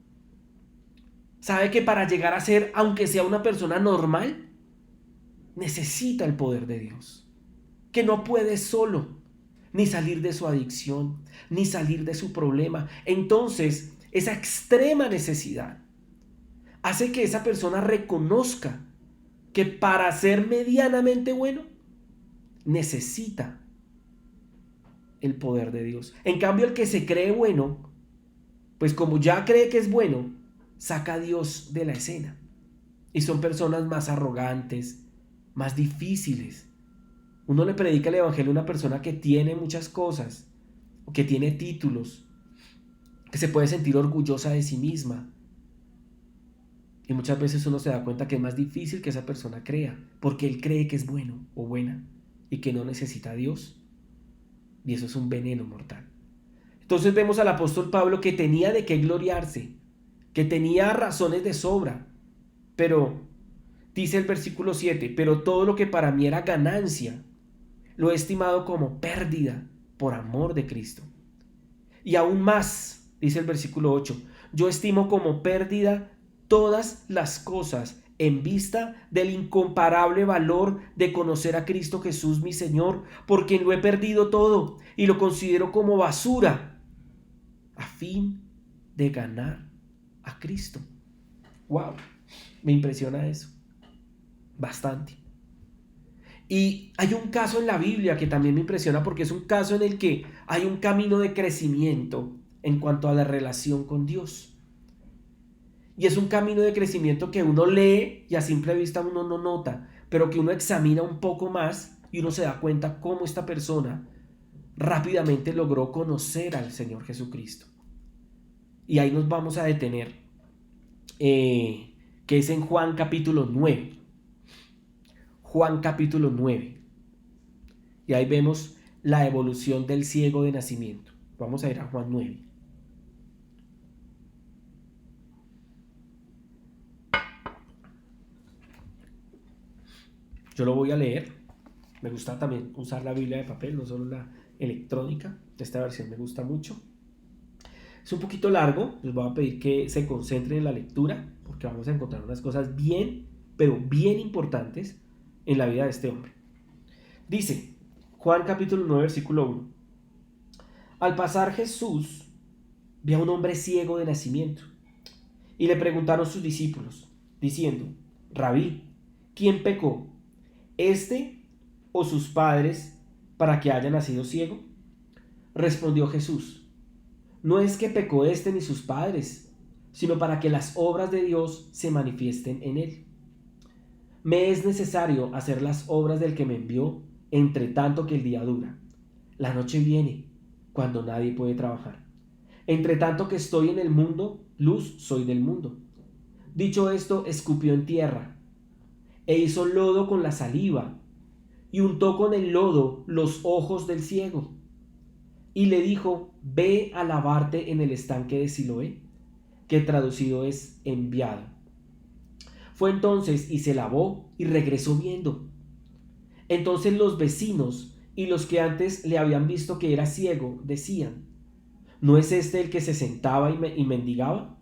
sabe que para llegar a ser, aunque sea una persona normal, necesita el poder de Dios. Que no puede solo, ni salir de su adicción, ni salir de su problema. Entonces, esa extrema necesidad hace que esa persona reconozca que para ser medianamente bueno necesita el poder de Dios. En cambio, el que se cree bueno, pues como ya cree que es bueno, saca a Dios de la escena. Y son personas más arrogantes, más difíciles. Uno le predica el evangelio a una persona que tiene muchas cosas, que tiene títulos, que se puede sentir orgullosa de sí misma. Y muchas veces uno se da cuenta que es más difícil que esa persona crea, porque él cree que es bueno o buena y que no necesita a Dios. Y eso es un veneno mortal. Entonces vemos al apóstol Pablo que tenía de qué gloriarse, que tenía razones de sobra, pero dice el versículo 7, pero todo lo que para mí era ganancia, lo he estimado como pérdida por amor de Cristo. Y aún más, dice el versículo 8, yo estimo como pérdida todas las cosas en vista del incomparable valor de conocer a Cristo Jesús mi Señor, por quien lo he perdido todo y lo considero como basura, a fin de ganar a Cristo. ¡Wow! Me impresiona eso. Bastante. Y hay un caso en la Biblia que también me impresiona porque es un caso en el que hay un camino de crecimiento en cuanto a la relación con Dios. Y es un camino de crecimiento que uno lee y a simple vista uno no nota, pero que uno examina un poco más y uno se da cuenta cómo esta persona rápidamente logró conocer al Señor Jesucristo. Y ahí nos vamos a detener, que es en Juan capítulo 9. Juan capítulo 9. Y ahí vemos la evolución del ciego de nacimiento. Vamos a ir a Juan 9. Yo lo voy a leer. Me gusta también usar la Biblia de papel, no solo la electrónica. Esta versión me gusta mucho. Es un poquito largo. Les voy a pedir que se concentren en la lectura porque vamos a encontrar unas cosas bien, pero bien importantes en la vida de este hombre. Dice Juan capítulo 9 versículo 1. Al pasar Jesús vio a un hombre ciego de nacimiento y le preguntaron sus discípulos diciendo: Rabí, ¿quién pecó, este o sus padres, para que haya nacido ciego? Respondió Jesús: no es que pecó este ni sus padres, sino para que las obras de Dios se manifiesten en él. Me es necesario hacer las obras del que me envió, entre tanto que el día dura. La noche viene, cuando nadie puede trabajar. Entre tanto que estoy en el mundo, luz soy del mundo. Dicho esto, escupió en tierra, e hizo lodo con la saliva, y untó con el lodo los ojos del ciego. Y le dijo, ve a lavarte en el estanque de Siloé, que traducido es enviado. Fue entonces y se lavó y regresó viendo. Entonces los vecinos y los que antes le habían visto que era ciego decían, ¿no es este el que se sentaba y mendigaba?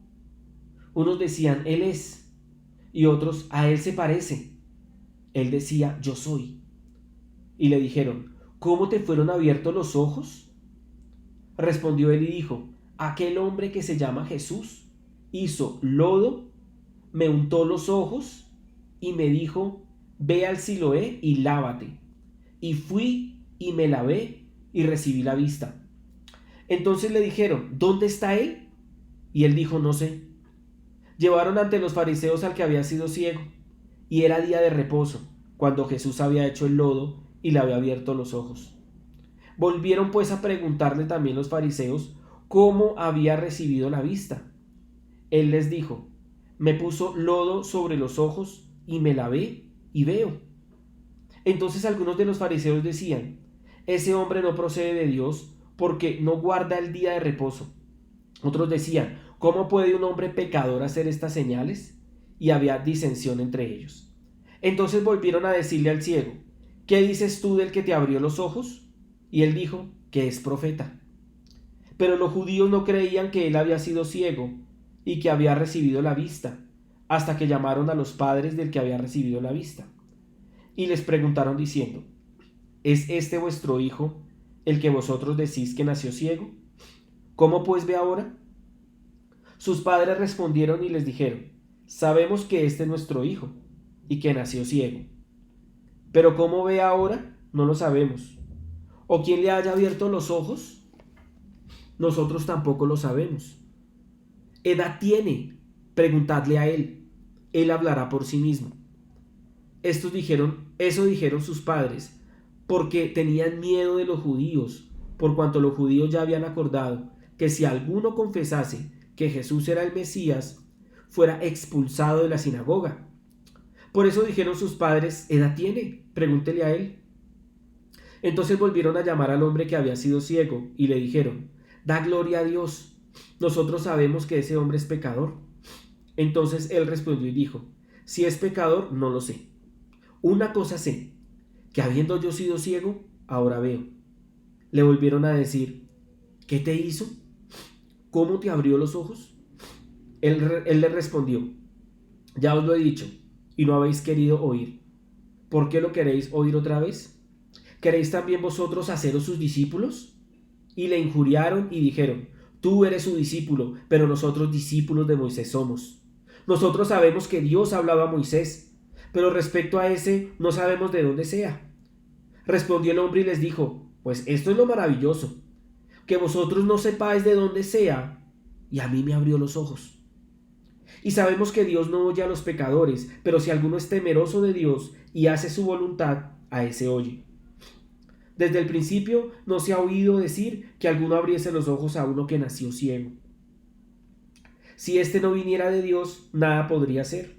Unos decían, él es, y otros, a él se parece. Él decía, yo soy. Y le dijeron, ¿cómo te fueron abiertos los ojos? Respondió él y dijo, aquel hombre que se llama Jesús hizo lodo, me untó los ojos y me dijo, ve al Siloé y lávate. Y fui y me lavé y recibí la vista. Entonces le dijeron, ¿dónde está él? Y él dijo, no sé. Llevaron ante los fariseos al que había sido ciego, y era día de reposo, cuando Jesús había hecho el lodo y le había abierto los ojos. Volvieron pues a preguntarle también los fariseos cómo había recibido la vista. Él les dijo, me puso lodo sobre los ojos y me lavé y veo. Entonces algunos de los fariseos decían, ese hombre no procede de Dios porque no guarda el día de reposo. Otros decían, ¿cómo puede un hombre pecador hacer estas señales? Y había disensión entre ellos. Entonces volvieron a decirle al ciego, ¿qué dices tú del que te abrió los ojos? Y él dijo, que es profeta. Pero los judíos no creían que él había sido ciego y que había recibido la vista, hasta que llamaron a los padres del que había recibido la vista. Y les preguntaron diciendo, ¿es este vuestro hijo, el que vosotros decís que nació ciego? ¿Cómo pues ve ahora? Sus padres respondieron y les dijeron, sabemos que este es nuestro hijo, y que nació ciego. Pero cómo ve ahora, no lo sabemos. ¿O quién le haya abierto los ojos? Nosotros tampoco lo sabemos. ¿Edad tiene? Preguntadle a él. Él hablará por sí mismo. Eso dijeron sus padres, porque tenían miedo de los judíos, por cuanto los judíos ya habían acordado que si alguno confesase que Jesús era el Mesías, fuera expulsado de la sinagoga. Por eso dijeron sus padres, ¿edad tiene? Pregúntele a él. Entonces volvieron a llamar al hombre que había sido ciego y le dijeron, da gloria a Dios, nosotros sabemos que ese hombre es pecador. Entonces él respondió y dijo, si es pecador, no lo sé. Una cosa sé, que habiendo yo sido ciego, ahora veo. Le volvieron a decir, ¿qué te hizo? ¿Cómo te abrió los ojos? Él le respondió, ya os lo he dicho, y no habéis querido oír. ¿Por qué lo queréis oír otra vez? ¿Queréis también vosotros haceros sus discípulos? Y le injuriaron y dijeron, tú eres su discípulo, pero nosotros discípulos de Moisés somos. Nosotros sabemos que Dios hablaba a Moisés, pero respecto a ese no sabemos de dónde sea. Respondió el hombre y les dijo, pues esto es lo maravilloso, que vosotros no sepáis de dónde sea, y a mí me abrió los ojos. Y sabemos que Dios no oye a los pecadores, pero si alguno es temeroso de Dios y hace su voluntad, a ese oye. Desde el principio no se ha oído decir que alguno abriese los ojos a uno que nació ciego. Si éste no viniera de Dios, nada podría ser.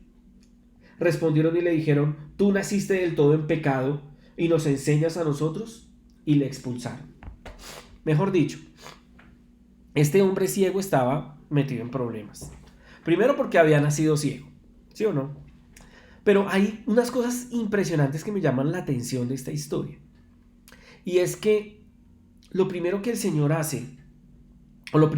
Respondieron y le dijeron, tú naciste del todo en pecado y nos enseñas a nosotros, y le expulsaron. Mejor dicho, este hombre ciego estaba metido en problemas. Primero porque había nacido ciego, ¿sí o no? Pero hay unas cosas impresionantes que me llaman la atención de esta historia. Y es que lo primero que el Señor hace, lo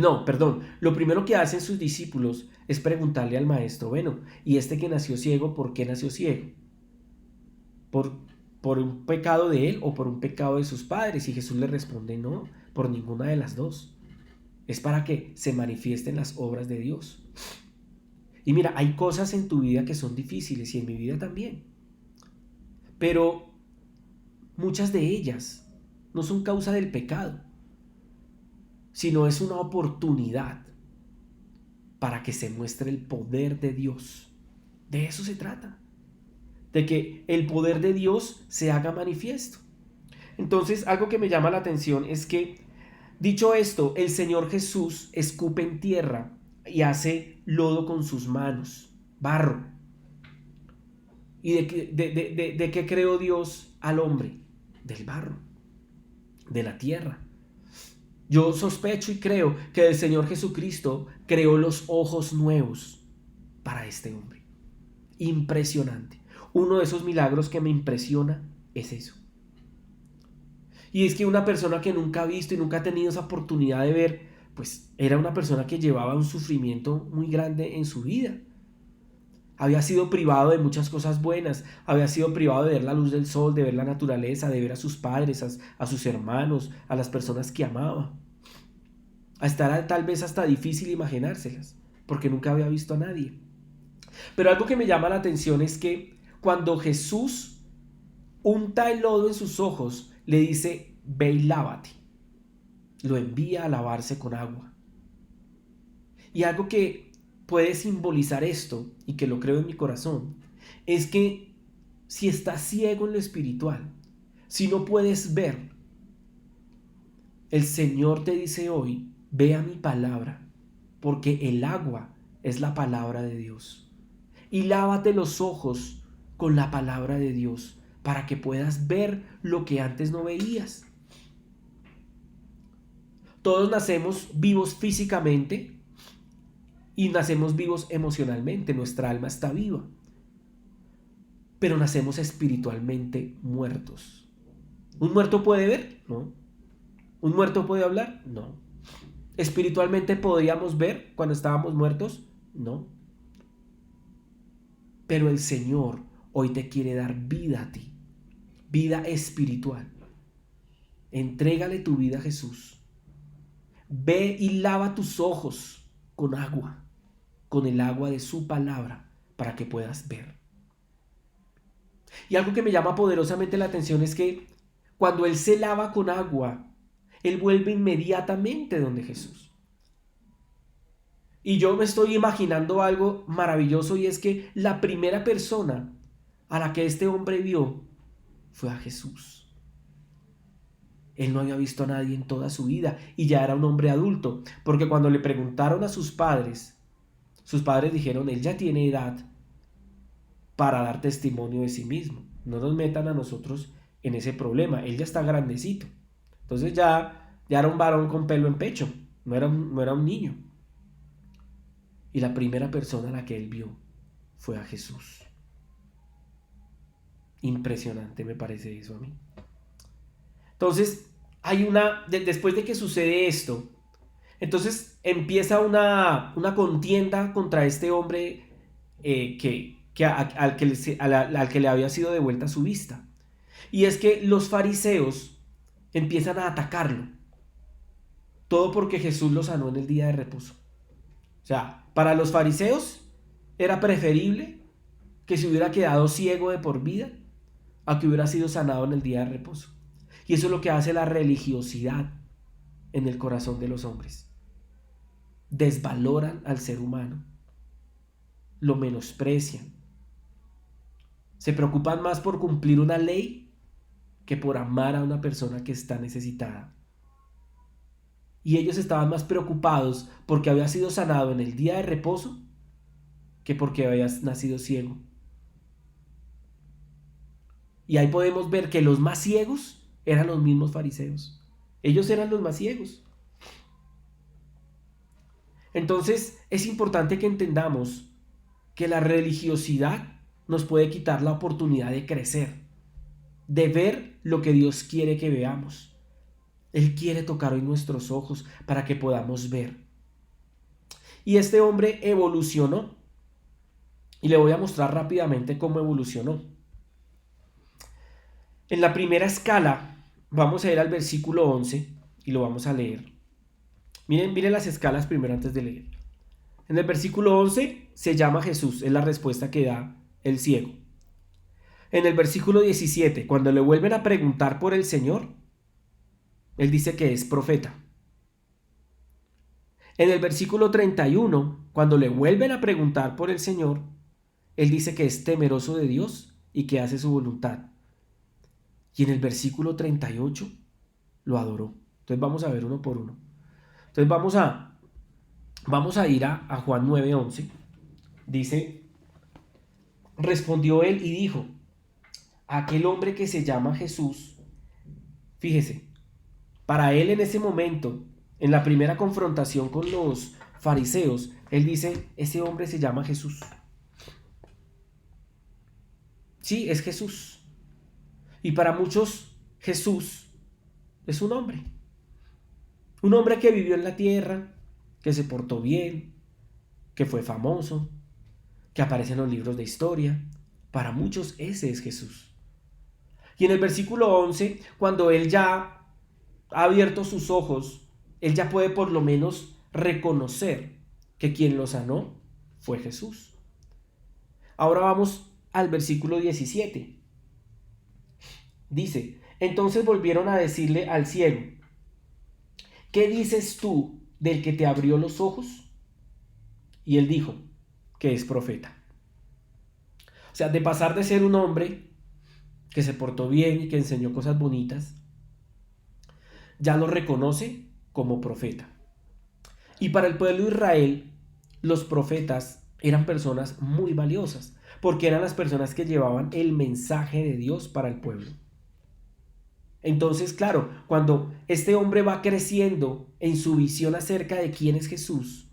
primero que hacen sus discípulos es preguntarle al maestro, bueno, ¿y este que nació ciego, por qué nació ciego? ¿Por, por un pecado de él o por un pecado de sus padres? Y Jesús le responde, no, por ninguna de las dos. Es para que se manifiesten las obras de Dios. Y mira, hay cosas en tu vida que son difíciles y en mi vida también. Pero muchas de ellas no son causa del pecado, sino es una oportunidad para que se muestre el poder de Dios. De eso se trata, de que el poder de Dios se haga manifiesto. Entonces, algo que me llama la atención es que, dicho esto, el Señor Jesús escupe en tierra y hace lodo con sus manos, barro. ¿Y de qué creó Dios al hombre? Del barro, de la tierra. Yo sospecho y creo que el Señor Jesucristo creó los ojos nuevos para este hombre. Impresionante. Uno de esos milagros que me impresiona es eso. Y es que una persona que nunca ha visto y nunca ha tenido esa oportunidad de ver, pues era una persona que llevaba un sufrimiento muy grande en su vida. Había sido privado de muchas cosas buenas, había sido privado de ver la luz del sol, de ver la naturaleza, de ver a sus padres, a sus hermanos, a las personas que amaba. Hasta tal vez hasta difícil imaginárselas, porque nunca había visto a nadie. Pero algo que me llama la atención es que cuando Jesús unta el lodo en sus ojos, le dice, ve y lávate. Lo envía a lavarse con agua. Y algo que puede simbolizar esto, y que lo creo en mi corazón, es que si estás ciego en lo espiritual, si no puedes ver, el Señor te dice hoy, ve a mi palabra, porque el agua es la palabra de Dios. Y lávate los ojos con la palabra de Dios, para que puedas ver lo que antes no veías. Todos nacemos vivos físicamente y nacemos vivos emocionalmente, nuestra alma está viva. Pero nacemos espiritualmente muertos. ¿Un muerto puede ver? No. ¿Un muerto puede hablar? No. ¿Espiritualmente podríamos ver cuando estábamos muertos? No. Pero el Señor hoy te quiere dar vida a ti, vida espiritual. Entrégale tu vida a Jesús. Ve y lava tus ojos con agua, con el agua de su palabra, para que puedas ver. Y algo que me llama poderosamente la atención es que cuando Él se lava con agua, Él vuelve inmediatamente donde Jesús. Y yo me estoy imaginando algo maravilloso, y es que la primera persona a la que este hombre vio fue a Jesús. Él no había visto a nadie en toda su vida y ya era un hombre adulto, porque cuando le preguntaron a sus padres dijeron, él ya tiene edad para dar testimonio de sí mismo. No nos metan a nosotros en ese problema, él ya está grandecito. Entonces ya era un varón con pelo en pecho, no era un niño. Y la primera persona a la que él vio fue a Jesús. Impresionante me parece eso a mí. Entonces, después de que sucede esto, entonces empieza una contienda contra este hombre al que le había sido devuelta su vista. Y es que los fariseos empiezan a atacarlo. Todo porque Jesús lo sanó en el día de reposo. O sea, para los fariseos era preferible que se hubiera quedado ciego de por vida a que hubiera sido sanado en el día de reposo. Y eso es lo que hace la religiosidad en el corazón de los hombres. Desvaloran al ser humano, lo menosprecian, se preocupan más por cumplir una ley que por amar a una persona que está necesitada. Y ellos estaban más preocupados porque había sido sanado en el día de reposo que porque había nacido ciego. Y ahí podemos ver que los más ciegos eran los mismos fariseos. Ellos eran los más ciegos. Entonces es importante que entendamos que la religiosidad nos puede quitar la oportunidad de crecer, de ver lo que Dios quiere que veamos. Él quiere tocar hoy nuestros ojos para que podamos ver. Y este hombre evolucionó. Y le voy a mostrar rápidamente cómo evolucionó. En la primera escala, vamos a ir al versículo 11 y lo vamos a leer. Miren las escalas primero antes de leer. En el versículo 11 se llama Jesús, es la respuesta que da el ciego. En el versículo 17, cuando le vuelven a preguntar por el Señor, él dice que es profeta. En el versículo 31, cuando le vuelven a preguntar por el Señor, él dice que es temeroso de Dios y que hace su voluntad. Y en el versículo 38 lo adoró. Entonces vamos a ver uno por uno. Entonces vamos a ir a Juan 9:11. Dice, respondió él y dijo, aquel hombre que se llama Jesús, fíjese, para él en ese momento, en la primera confrontación con los fariseos, él dice, ese hombre se llama Jesús. Sí, es Jesús. Y para muchos, Jesús es un hombre. Un hombre que vivió en la tierra, que se portó bien, que fue famoso, que aparece en los libros de historia. Para muchos ese es Jesús. Y en el versículo 11, cuando él ya ha abierto sus ojos, él ya puede por lo menos reconocer que quien lo sanó fue Jesús. Ahora vamos al versículo 17. Dice, entonces volvieron a decirle al ciego, ¿qué dices tú del que te abrió los ojos? Y él dijo que es profeta. O sea, de pasar de ser un hombre que se portó bien y que enseñó cosas bonitas, ya lo reconoce como profeta. Y para el pueblo de Israel, los profetas eran personas muy valiosas, porque eran las personas que llevaban el mensaje de Dios para el pueblo. Entonces, claro, cuando este hombre va creciendo en su visión acerca de quién es Jesús,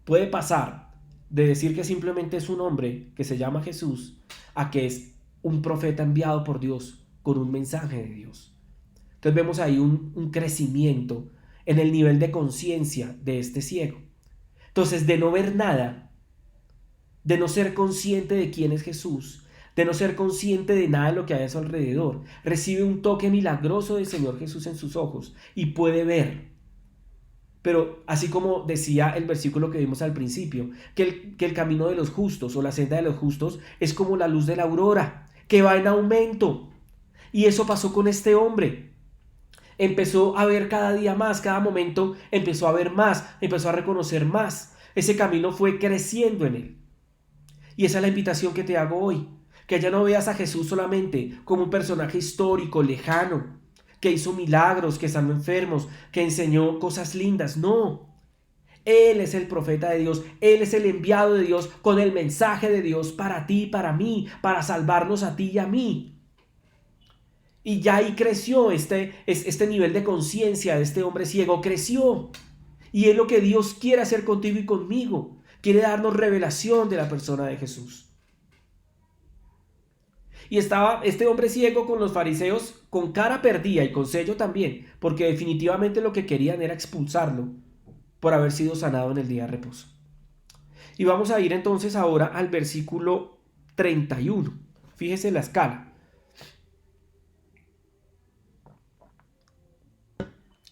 puede pasar de decir que simplemente es un hombre que se llama Jesús a que es un profeta enviado por Dios con un mensaje de Dios. Entonces vemos ahí un crecimiento en el nivel de conciencia de este ciego. Entonces, de no ver nada, de no ser consciente de quién es Jesús, de no ser consciente de nada de lo que hay a su alrededor, recibe un toque milagroso del Señor Jesús en sus ojos y puede ver. Pero así como decía el versículo que vimos al principio, que el camino de los justos o la senda de los justos es como la luz de la aurora, que va en aumento. Y eso pasó con este hombre. Empezó a ver cada día más, cada momento empezó a ver más, empezó a reconocer más. Ese camino fue creciendo en él. Y esa es la invitación que te hago hoy, que ya no veas a Jesús solamente como un personaje histórico, lejano, que hizo milagros, que sanó enfermos, que enseñó cosas lindas. No, Él es el profeta de Dios, Él es el enviado de Dios con el mensaje de Dios para ti, para mí, para salvarnos a ti y a mí. Y ya ahí creció este nivel de conciencia de este hombre ciego, creció. Y es lo que Dios quiere hacer contigo y conmigo. Quiere darnos revelación de la persona de Jesús. Y estaba este hombre ciego con los fariseos con cara perdida y con sello también, porque definitivamente lo que querían era expulsarlo por haber sido sanado en el día de reposo. Y vamos a ir entonces ahora al versículo 31. Fíjese la escala.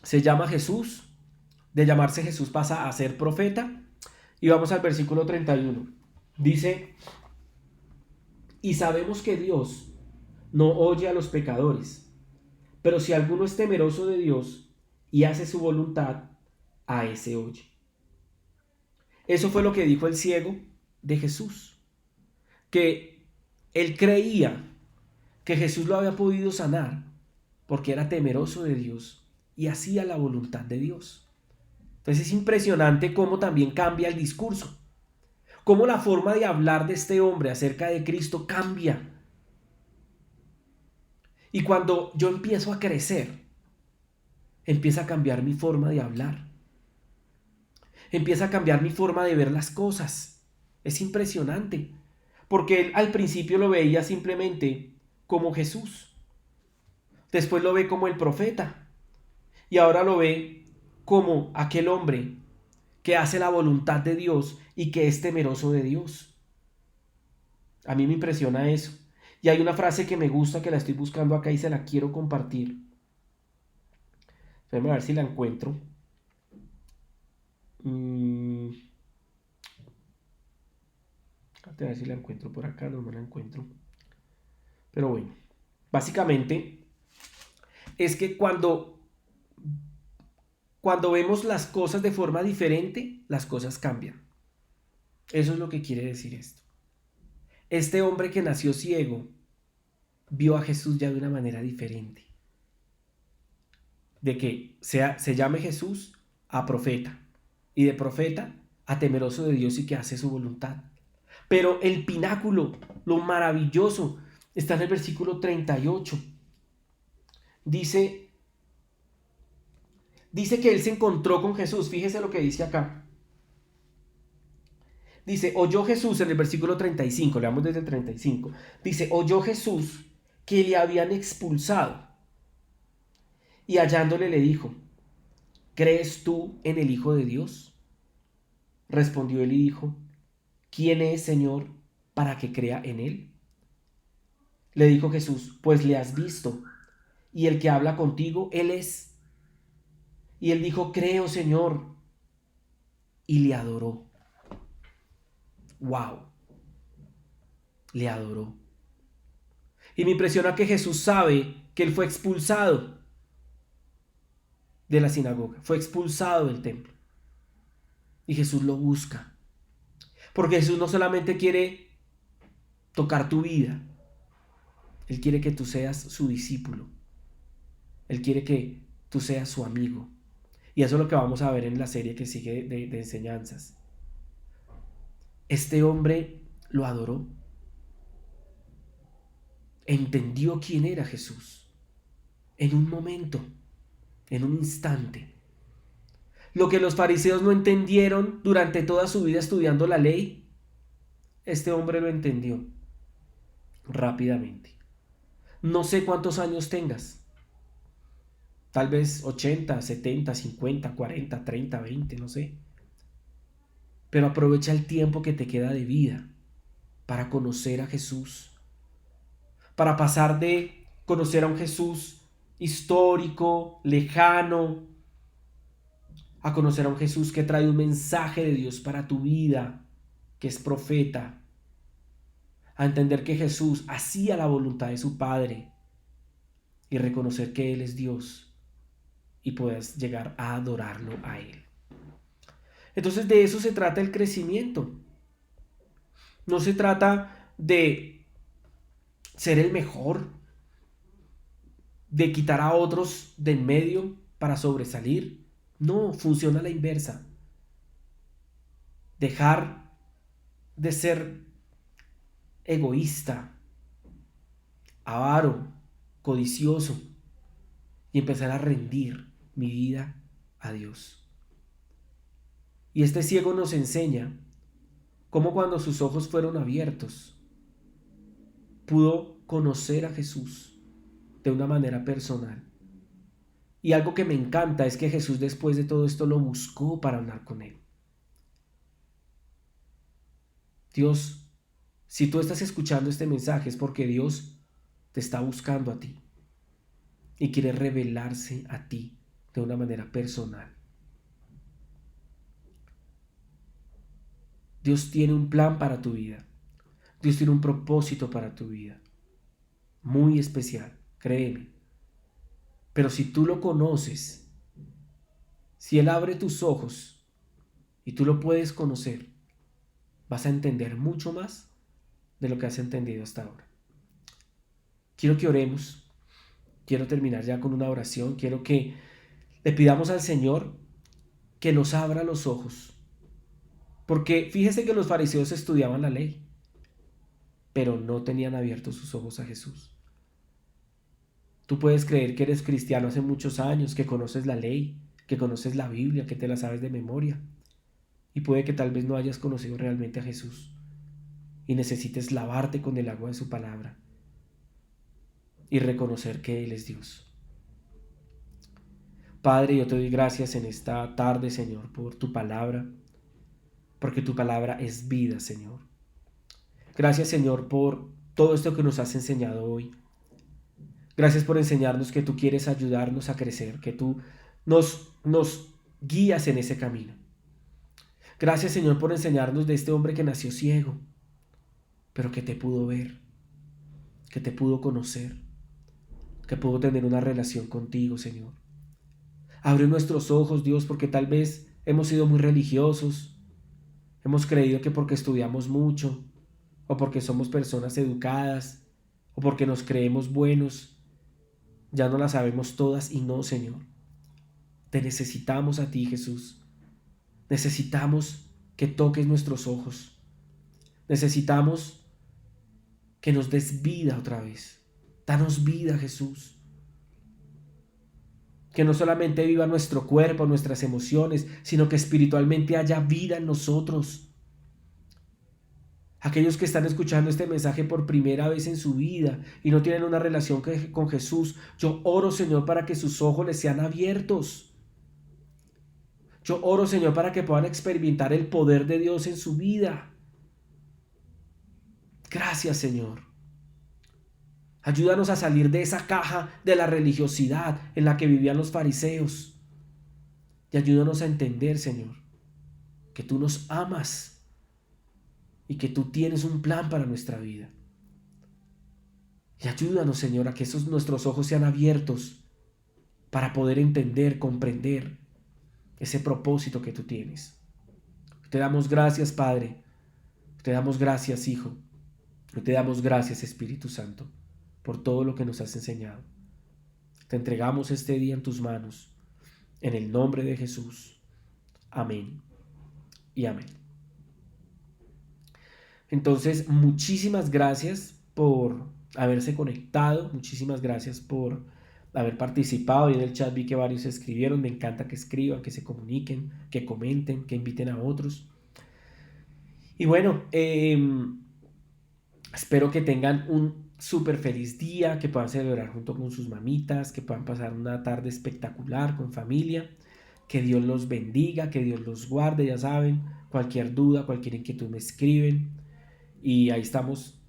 Se llama Jesús, de llamarse Jesús pasa a ser profeta. Y vamos al versículo 31. Dice, y sabemos que Dios no oye a los pecadores, pero si alguno es temeroso de Dios y hace su voluntad, a ese oye. Eso fue lo que dijo el ciego de Jesús, que él creía que Jesús lo había podido sanar porque era temeroso de Dios y hacía la voluntad de Dios. Entonces es impresionante cómo también cambia el discurso, cómo la forma de hablar de este hombre acerca de Cristo cambia. Y cuando yo empiezo a crecer, empieza a cambiar mi forma de hablar. Empieza a cambiar mi forma de ver las cosas. Es impresionante, porque él al principio lo veía simplemente como Jesús. Después lo ve como el profeta. Y ahora lo ve como aquel hombre que hace la voluntad de Dios y que es temeroso de Dios. A mí me impresiona eso. Y hay una frase que me gusta, que la estoy buscando acá y se la quiero compartir. Déjame ver si la encuentro. A ver si la encuentro por acá, no me la encuentro. Pero bueno, básicamente es que cuando cuando vemos las cosas de forma diferente, las cosas cambian. Eso es lo que quiere decir esto. Este hombre que nació ciego vio a Jesús ya de una manera diferente. De que se llame Jesús a profeta y de profeta a temeroso de Dios y que hace su voluntad. Pero el pináculo, lo maravilloso, está en el versículo 38. Dice que él se encontró con Jesús. Fíjese lo que dice acá. Dice, oyó Jesús en el versículo 35, leamos desde el 35. Dice, oyó Jesús que le habían expulsado y hallándole le dijo, ¿crees tú en el Hijo de Dios? Respondió él y dijo, ¿quién es, Señor, para que crea en él? Le dijo Jesús, pues le has visto, y el que habla contigo, él es. Y él dijo, creo, Señor, y le adoró. ¡Wow! Le adoró. Y me impresiona que Jesús sabe que él fue expulsado de la sinagoga, fue expulsado del templo. Y Jesús lo busca. Porque Jesús no solamente quiere tocar tu vida, Él quiere que tú seas su discípulo. Él quiere que tú seas su amigo. Y eso es lo que vamos a ver en la serie que sigue de enseñanzas. Este hombre lo adoró. Entendió quién era Jesús. En un momento, en un instante. Lo que los fariseos no entendieron durante toda su vida estudiando la ley, este hombre lo entendió rápidamente. No sé cuántos años tengas. Tal vez 80, 70, 50, 40, 30, 20, no sé. Pero aprovecha el tiempo que te queda de vida para conocer a Jesús. Para pasar de conocer a un Jesús histórico, lejano, a conocer a un Jesús que trae un mensaje de Dios para tu vida, que es profeta. A entender que Jesús hacía la voluntad de su Padre y reconocer que Él es Dios y puedes llegar a adorarlo a Él. Entonces de eso se trata el crecimiento. No se trata de ser el mejor, de quitar a otros de en medio para sobresalir. No, funciona a la inversa. Dejar de ser egoísta, avaro, codicioso y empezar a rendir mi vida a Dios. Y este ciego nos enseña cómo cuando sus ojos fueron abiertos, pudo conocer a Jesús de una manera personal. Y algo que me encanta es que Jesús después de todo esto lo buscó para hablar con él. Dios, si tú estás escuchando este mensaje es porque Dios te está buscando a ti y quiere revelarse a ti de una manera personal. Dios tiene un plan para tu vida. Dios tiene un propósito para tu vida. Muy especial, créeme. Pero si tú lo conoces, si Él abre tus ojos y tú lo puedes conocer, vas a entender mucho más de lo que has entendido hasta ahora. Quiero que oremos. Quiero terminar ya con una oración. Quiero que le pidamos al Señor que nos abra los ojos. Porque fíjese que los fariseos estudiaban la ley, pero no tenían abiertos sus ojos a Jesús. Tú puedes creer que eres cristiano hace muchos años, que conoces la ley, que conoces la Biblia, que te la sabes de memoria. Y puede que tal vez no hayas conocido realmente a Jesús y necesites lavarte con el agua de su palabra y reconocer que Él es Dios. Padre, yo te doy gracias en esta tarde, Señor, por tu palabra, porque tu palabra es vida, Señor. Gracias, Señor, por todo esto que nos has enseñado hoy. Gracias por enseñarnos que tú quieres ayudarnos a crecer, que tú nos guías en ese camino. Gracias, Señor, por enseñarnos de este hombre que nació ciego, pero que te pudo ver, que te pudo conocer, que pudo tener una relación contigo, Señor. Abre nuestros ojos, Dios, porque tal vez hemos sido muy religiosos. Hemos creído que porque estudiamos mucho, o porque somos personas educadas, o porque nos creemos buenos, ya no las sabemos todas y no, Señor. Te necesitamos a ti, Jesús. Necesitamos que toques nuestros ojos. Necesitamos que nos des vida otra vez. Danos vida, Jesús. Que no solamente viva nuestro cuerpo, nuestras emociones, sino que espiritualmente haya vida en nosotros. Aquellos que están escuchando este mensaje por primera vez en su vida y no tienen una relación con Jesús, yo oro, Señor, para que sus ojos les sean abiertos. Yo oro, Señor, para que puedan experimentar el poder de Dios en su vida. Gracias, Señor. Ayúdanos a salir de esa caja de la religiosidad en la que vivían los fariseos. Y ayúdanos a entender, Señor, que tú nos amas y que tú tienes un plan para nuestra vida. Y ayúdanos, Señor, a que nuestros ojos sean abiertos para poder entender, comprender ese propósito que tú tienes. Te damos gracias, Padre. Te damos gracias, Hijo. Te damos gracias, Espíritu Santo, por todo lo que nos has enseñado. Te entregamos este día en tus manos, en el nombre de Jesús. Amén y amén. Entonces, muchísimas gracias por haberse conectado, muchísimas gracias por haber participado. Y en el chat vi que varios escribieron. Me encanta que escriban, que se comuniquen, que comenten, que inviten a otros. Y bueno, espero que tengan un súper feliz día, que puedan celebrar junto con sus mamitas, que puedan pasar una tarde espectacular con familia. Que Dios los bendiga, que Dios los guarde, ya saben. Cualquier duda, cualquier inquietud me escriben. Y ahí estamos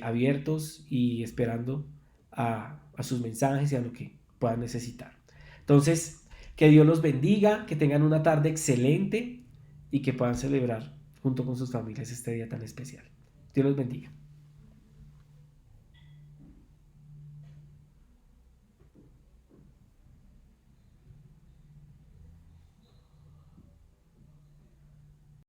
abiertos y esperando a sus mensajes y a lo que puedan necesitar. Entonces, que Dios los bendiga, que tengan una tarde excelente y que puedan celebrar junto con sus familias este día tan especial. Dios los bendiga.